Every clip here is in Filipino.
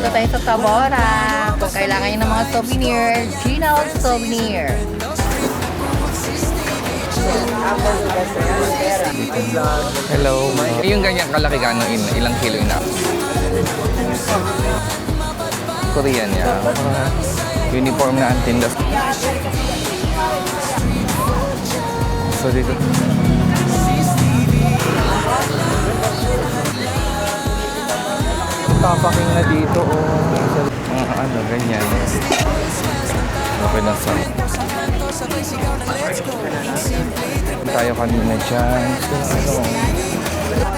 Dito tayo sa Tabora. Kung kailangan nyo ng mga souvenir, Gino's Souvenir. Hello. Yung ganyan kalaki gano'n, ilang kilo na? Korean niya. Uniform na ang tindas. So dito. Tapaking na dito. Ano, ganyan. Okay na sa. Tayo kanina dyan.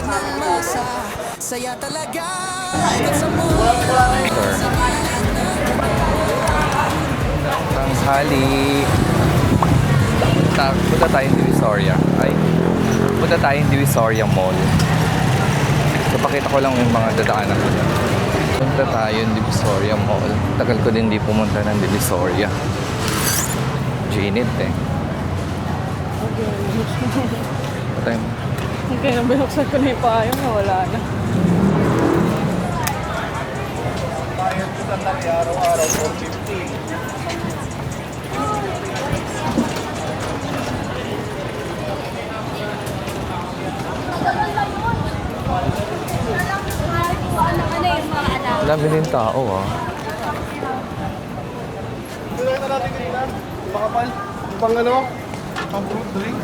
Ano? Saya talaga. Tanghali. Punta tayong Divisoria. Punta tayong Divisoria Mall. So, pakita ko lang yung mga dadaanan ko dyan. Punta tayong Divisoria Mall. Tagal ko din di pumunta ng Divisoria. Ginit eh. Patay mo. Okay, nabinuksan ko na yung payo na wala na. Bayad ko tatang araw-araw 450. Dami din tao ah. Ito na natin kanina. Makapal. Pang ano? Pang fruit drink.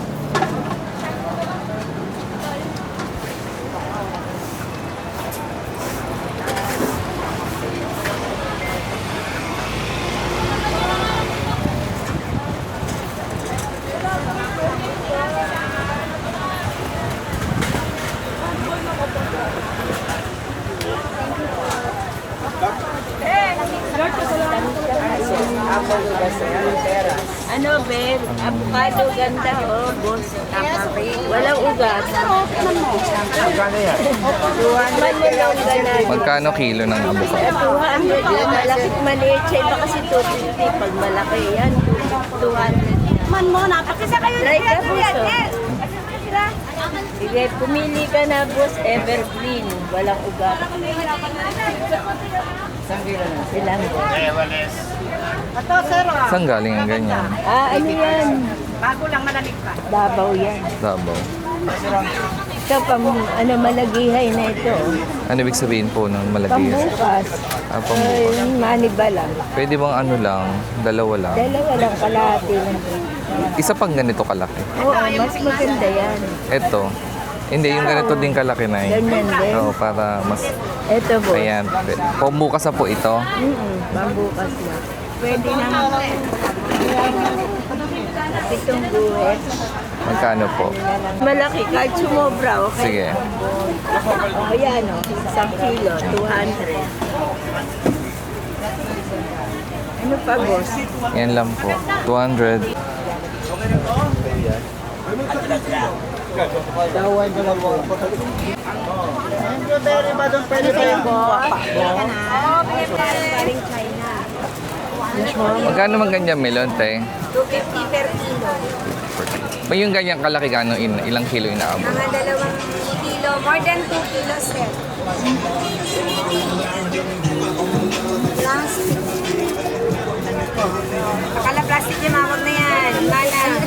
Ano, Ben? Avocado ganda, oh, boss. Walang ugat. Magkano kilo ng avocado? 200 yan. Malakit maliit siya. Iba kasi 250. Pag malaki yan, 200. Man mo, napakisa kayo Try ka, boss. Oh. Sige, pumili ka na, boss. Evergreen. Walang ugat. Ilang? Ito, sir. Saan galing ang ganyan? Ano yan? Bago lang, malamig pa. Davao yan. Davao. Ito, malagihay na ito. oh. Ano ibig sabihin po ng malagay? Pambukas. Pambukas. Maniba lang. Pwede bang ano lang? Dalawa lang? Dalawa lang kalahati lang. Isa pang ganito kalaki. Oo, mas maganda yan. Ito. Hindi, yung ganito din kalaki na Ganyan din. Oo, para mas... Ito, boss. Ayan. Pambukas na po ito. Pambukas lang. Pwede na. Pitong guhit. Magkano po? Malaki, kahit sumobra, okay? Sige. O, yan o. 1 kilo, 200. Ano pa, boss? Yan lang po. 200. Blueberry ba doon? Pwede ba yung Magkano man ganyan melon, te? 250 per kilo. May yung ganyan kalaki gano'n, ilang kilo inaabot? Mga 2 kilo, more than 2 kilos, sir. Plastic. Akala plastic yung makot na yan. Mana.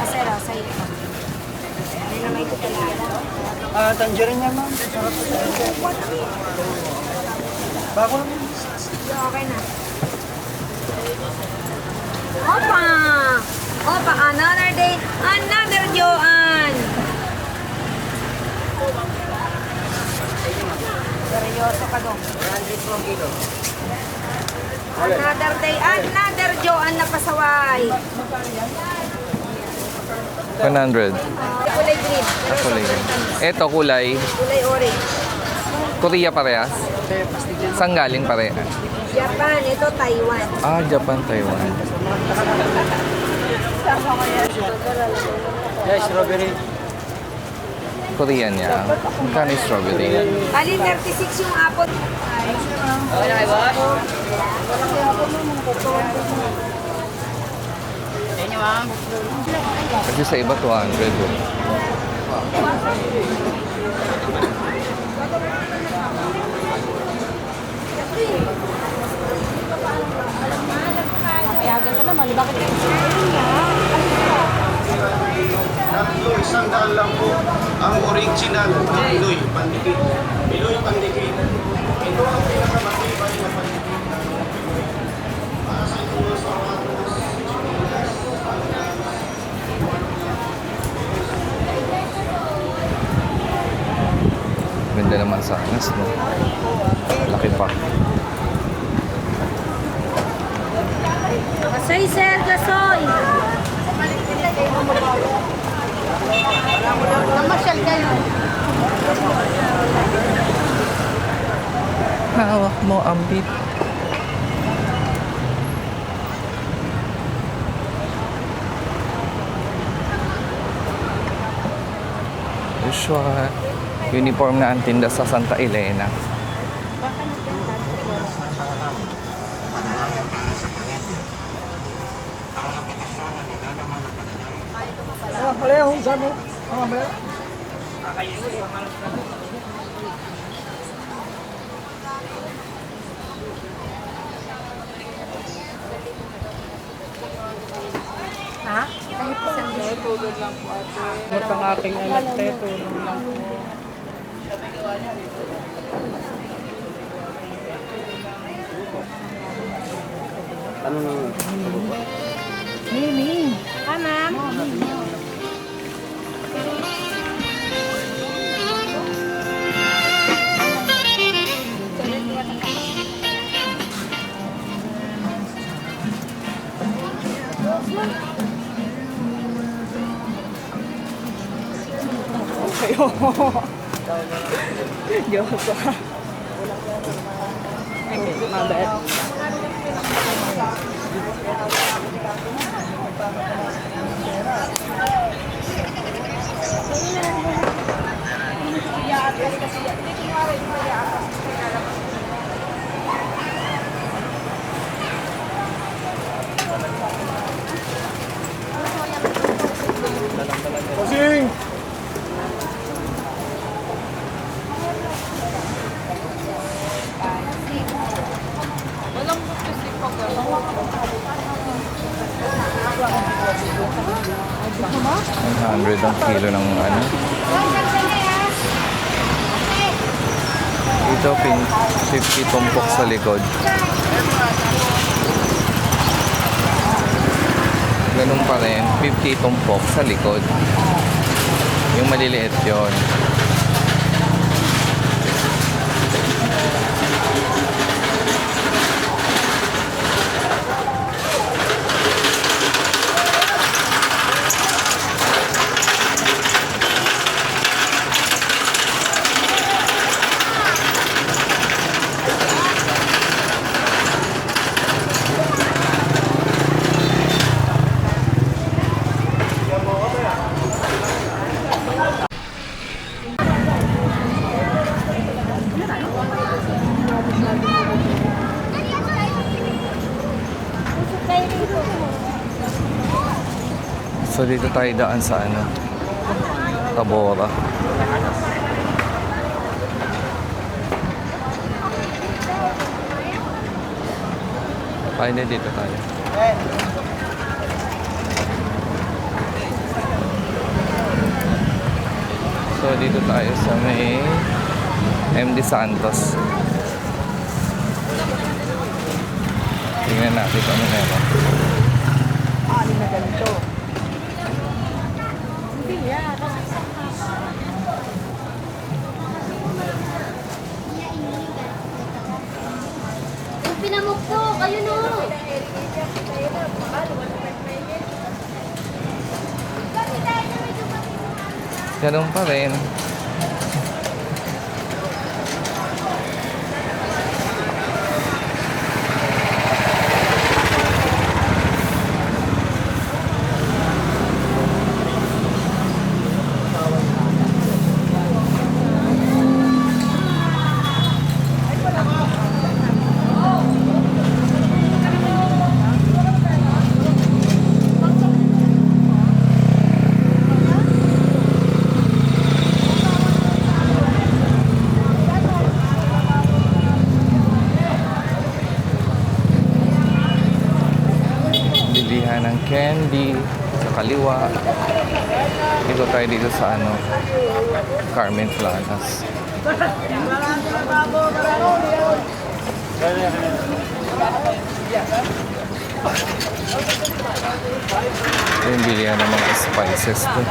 Sir, sa'yo. Hindi na may kutalala. Tangerine yan, ma'am. Sarap. Bago lang. Okay na. Opa! Opa, another day, another Joan! Seryoso ka doon. 100 kilo. Another day, another Joan na pasaway. 100. Kulay green. Kulay. Ito kulay. Kulay orange. Korea parehas? Saan galing parehas? Japan, ito Taiwan. Japan, Taiwan. Yes, strawberry. Korean niya. Magkano yung strawberry? Bali, 36 yung apple. Kasi sa iba 200. Tatlo, 100 lang po ang original na Pinoy Pandikit. Pinoy Pandikit. Ito ang pinakamatibay na pandikit na Pinoy. Para sa inyo sa sapatos, chinelas, Ganda naman sa anas, no? Laki pa. Kasoy, sir, kasoy. Namasyal kayo. Hawak mo ang beat. Usual. Uniform na ang tinda sa Santa Elena. Tulog lang po ate. At ang aking anak tayo, tulog lang po. Ah, ma'am. Joke pa. Okay, my bad. Kasing! Walang kasi pag ano. 100 ang kilo ng ano. Dito, 50 tumpok sa likod. Ganun pa rin, 50 tumpok sa likod. Yung maliliit yon. So dito tayo daan sa ano, Tabora. Pwede dito tayo. So dito tayo sa may MD Santos. Tingnan natin kung ano meron. Na ganito. Pinamukpok, ayun o. Ganun pa rin. candy sa kaliwa. Dito tayo dito sa ano, Carmen Planas. Ito yung bilihan ng mga spices to.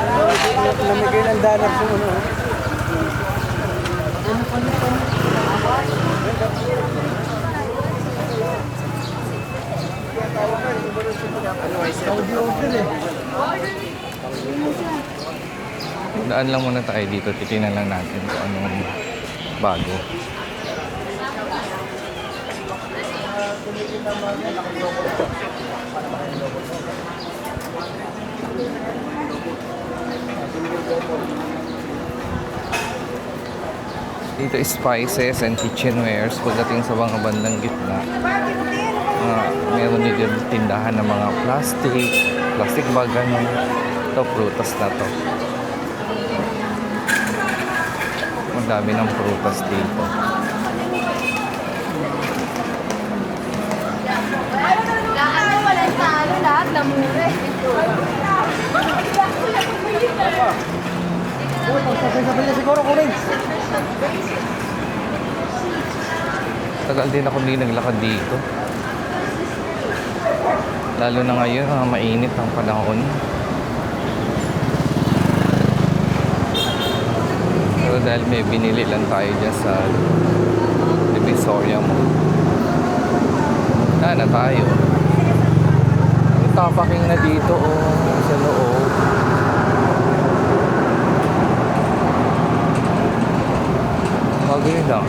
Namigay ng dollar po ano. Daan lang muna tayo dito. Titingnan lang natin kung anong bago. Dito spices and kitchenwares pagdating sa mga bandang gitna. Meron dito tindahan ng mga plastic bag, ganun. Ito, prutas na to. Ang dami ng prutas dito. Walang talo lahat, lamure. Sabay-sabay niya siguro kunin. Tagal din ako hindi naglakad dito. Lalo na ngayon, mainit ang panahon. Pero dahil may binili lang tayo dyan sa Divisoria Mall. Na tayo. May tapaking na dito sa loob. Bago yun lang.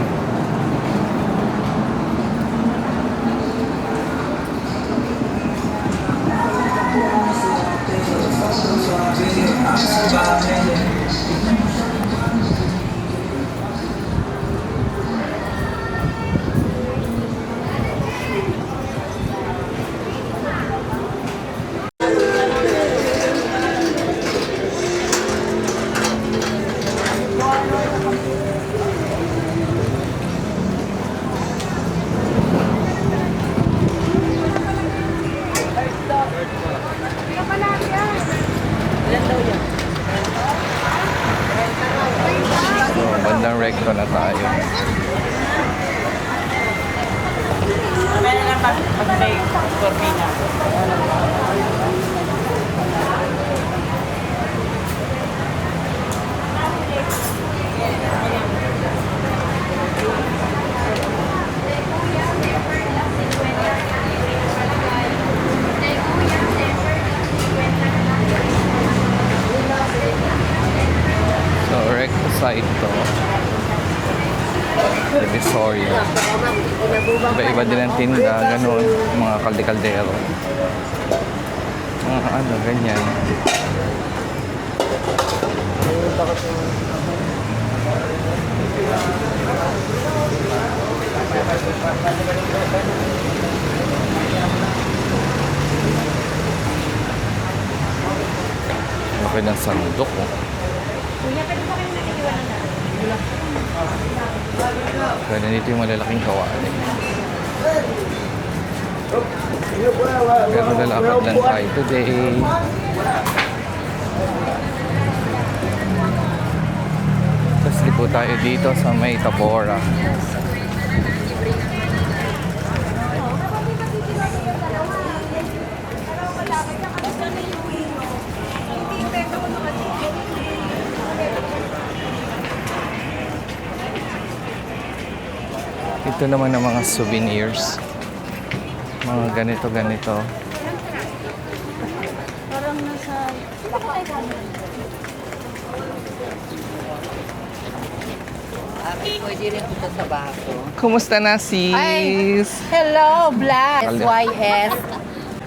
So, bandang recto na tayo. So, recto side to. Divisoria. Iba-iba din ang tinda, ganun. Mga kalde-kaldero. Mga ano, ganyan. Okay ng sandok, oh. Kaya nandito yung malalaking kawali. Pero lalakad lang tayo today. Tapos lipo tayo dito sa may Tabora. Ito naman ang mga souvenirs. Mga ganito-ganito. Parang nasa... Pwede rin ito sa baso. Kumusta na, sis? Ay! Hello, Black! SYS.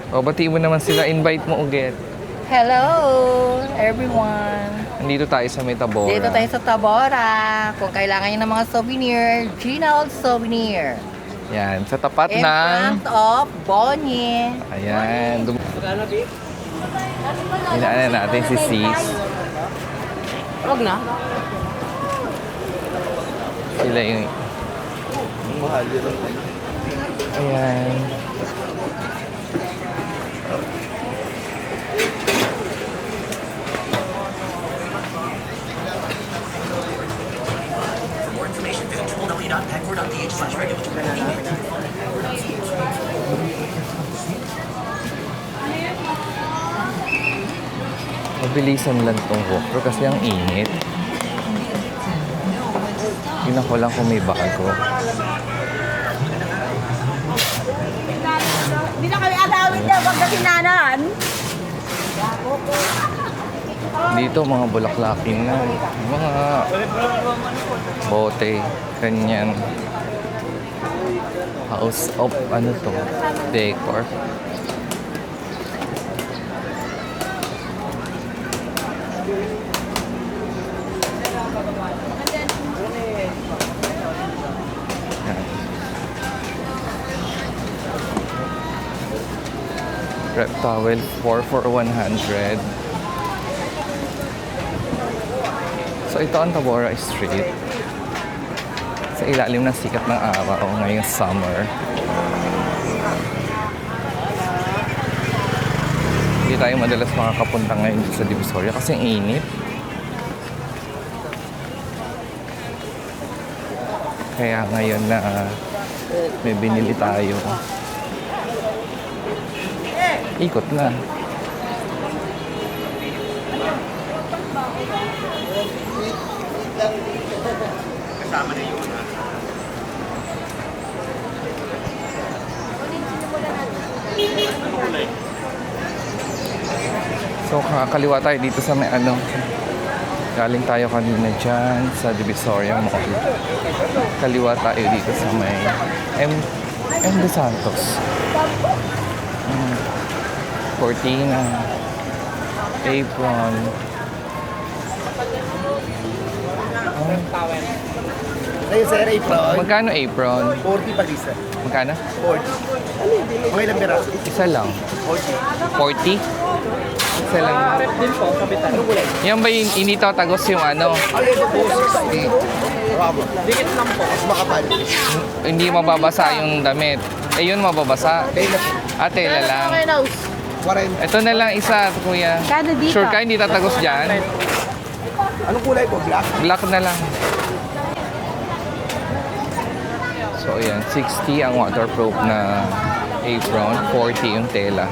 O, batiin mo naman sila. Invite mo ulit. Hello, everyone. Nandito tayo sa may Tabora. Dito tayo sa Tabora. Kung kailangan nyo ng mga souvenir, Ginald Souvenir. Yan, sa tapat In ng... front of Bonnie. Ayan. Hinaanan natin si sis. Huwag na. Sila yung... Ayan. Mabilisan lang tong GoPro kasi ang init. Tingnan ko lang kung may bago. Hindi na kami agawin na, wag na sinanaan. Dito mga bulaklakin na. Mga bote. Ganyan. House of ano to? Decor. Rep towel 4 for 100. So ito ang Tabora Street. Sa ilalim ng sikat ng araw ngayong summer. Hindi tayo madalas makakapunta ngayon sa Divisoria kasi ang init. Kaya ngayon na may binili tayo. Ikot na. Kasama na yun. So kakaliwa tayo dito sa may ano. Galing tayo kanina dyan sa Divisoria Mall. Kaliwa tayo dito sa may M. De Santos. Cortina. Apron. Ayun sir, apron. Magkano apron? 40 pag isa. Magkano? 40. Okay lang piraso. Isa lang. 40? Isa lang. Din po, kapitan. Yan ba yung hindi tatagos yung ano? Ano ito po? 60. Bravo. Dikit lang po. Mas makapal. Hindi mababasa yung damit. Eh yun mababasa. Tela po. Tela lang. 40. Ito na lang isa, kuya. Kano dito? Sure ka hindi tatagos dyan? Anong kulay po? Black? Black na lang. So ayan, 60 ang waterproof na apron, 40 yung tela.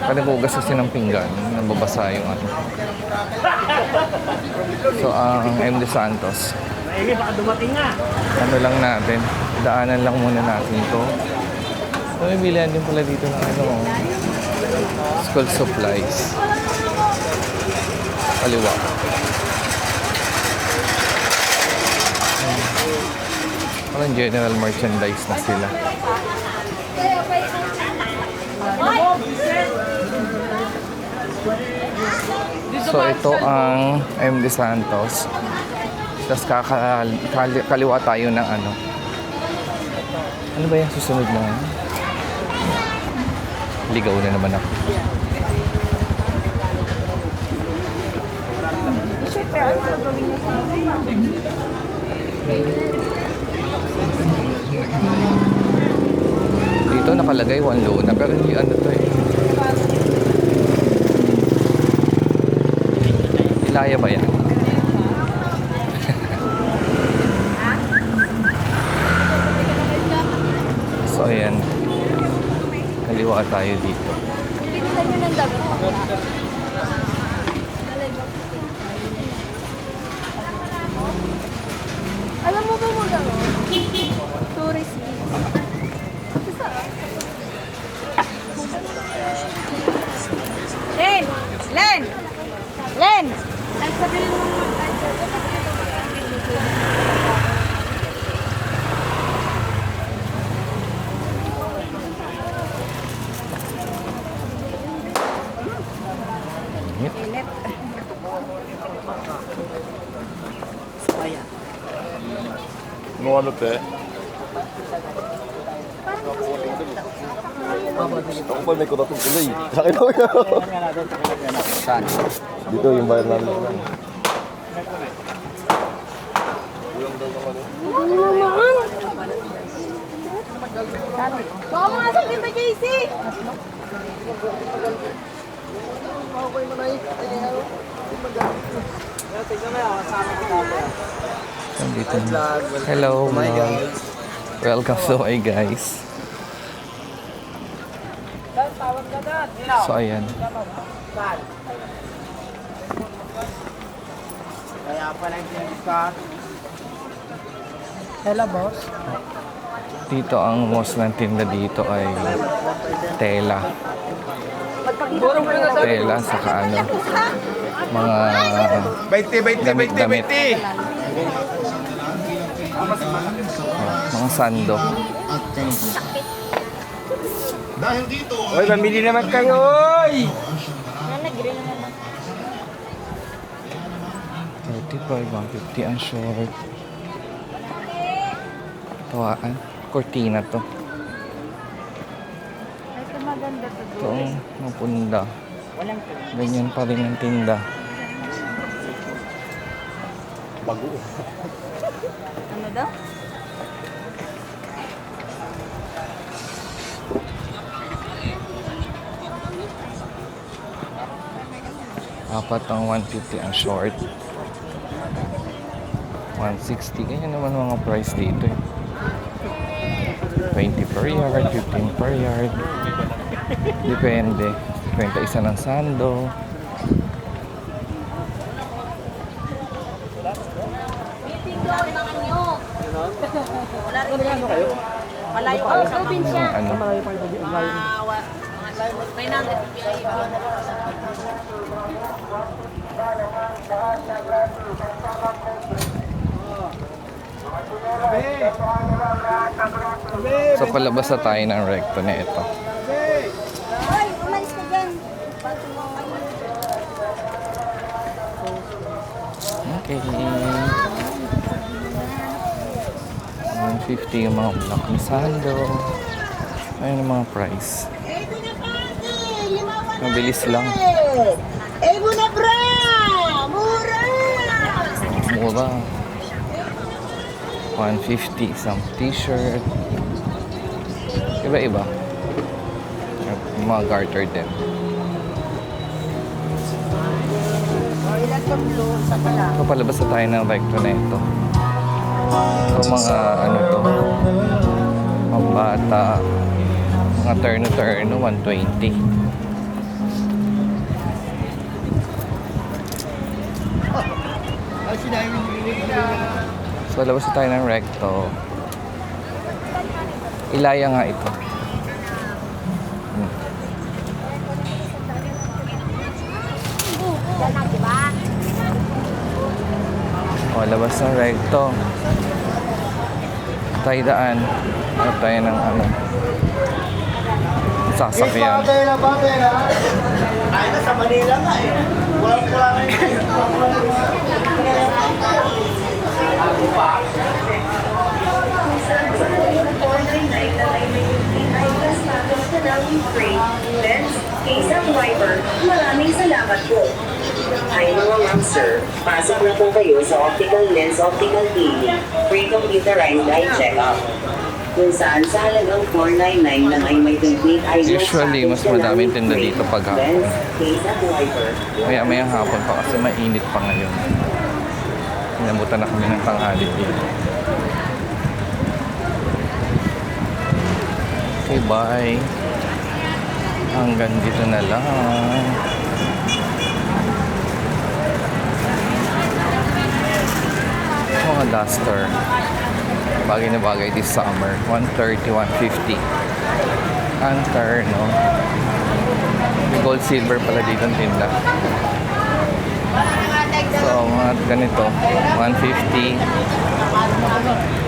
Kada bugas kasi ng pinggan, nababasa yung ano. So ang M. De Santos. Baka dumating nga. Ano lang natin, daanan lang muna natin to. So may bilihan din pala dito ng ano, school supplies. Kaliwa. Parang general merchandise na sila. So ito ang M. De Santos. Tapos kaliwa tayo ng ano. Ano ba yung susunod na? Ligaw na naman ako. Dito nakalagay 1 luna pero hindi ano to eh. Ilaya ba yan? So ayan. Kaliwa tayo dito. Bilisan nyo ng dabo. Alam mo ba mo gano'n? Tourist Len! Len! Len! ay sabihin mo Ano ano te? Ako ba may kuratong kulay? Sakit ako yun. Saan? Dito yung bayan namin. baka mga sabihin ba, JC? Nandito. Hello, vlog. Welcome to my guys. So, ayan. Kaya pala yung ka. Hello, boss. Dito ang most ng tinda dito ay tela. Tela saka ano, mga damit-damit. Mga sando. Dahil dito, Oy, mamili naman kayo, oy! 35, 150 ang short. Tawaan. Cortina to. Ito maganda to. Ito ang mapunda. Walang to. Ganyan pa rin ang tinda. Ano daw? Apat ang 150 ang short. 160. Ganyan naman mga price dito eh. 20 per yard, 15 per yard. Depende. 21 ng sando. Malayo pa sa probinsya. Ano? May nanggat. So palabas na tayo ng recto na ito. Ay, umalis ka dyan. Okay. 150 yung mga black ni sando. Ayun ang mga price. Mabilis lang. Eh, muna bra! Mura! Mura. 150 isang t-shirt. Iba-iba. Yung mga garter din. So palabas na tayo ng recto na ito. Ito mga ano to. Pambata. Mga turno-turno 120. So, labas na tayo ng recto. Ilaya nga ito. O, labas ng recto. Tayo daan. Hanap tayo ng ano. Sasakyan. na bagay na. Ay, nasa Manila nga eh. Walang Maraming salamat po. Ay mga ma'am sir, pasok na po kayo sa Optical Lens Optical Clinic. Free computerized eye check-up. Kung saan sa halagang 499 lang ay may complete eye Usually, mas madaming tinda dito pag hapon. lens, case at wiper. Maya-maya hapon pa kasi mainit pa ngayon. Inabutan na kami ng tanghali dito. Okay, bye. Hanggang dito na lang. Mga duster. Bagay na bagay this summer. 130, 150. Antar, no? May gold silver pala dito ang tinda. So, mga ganito. 150.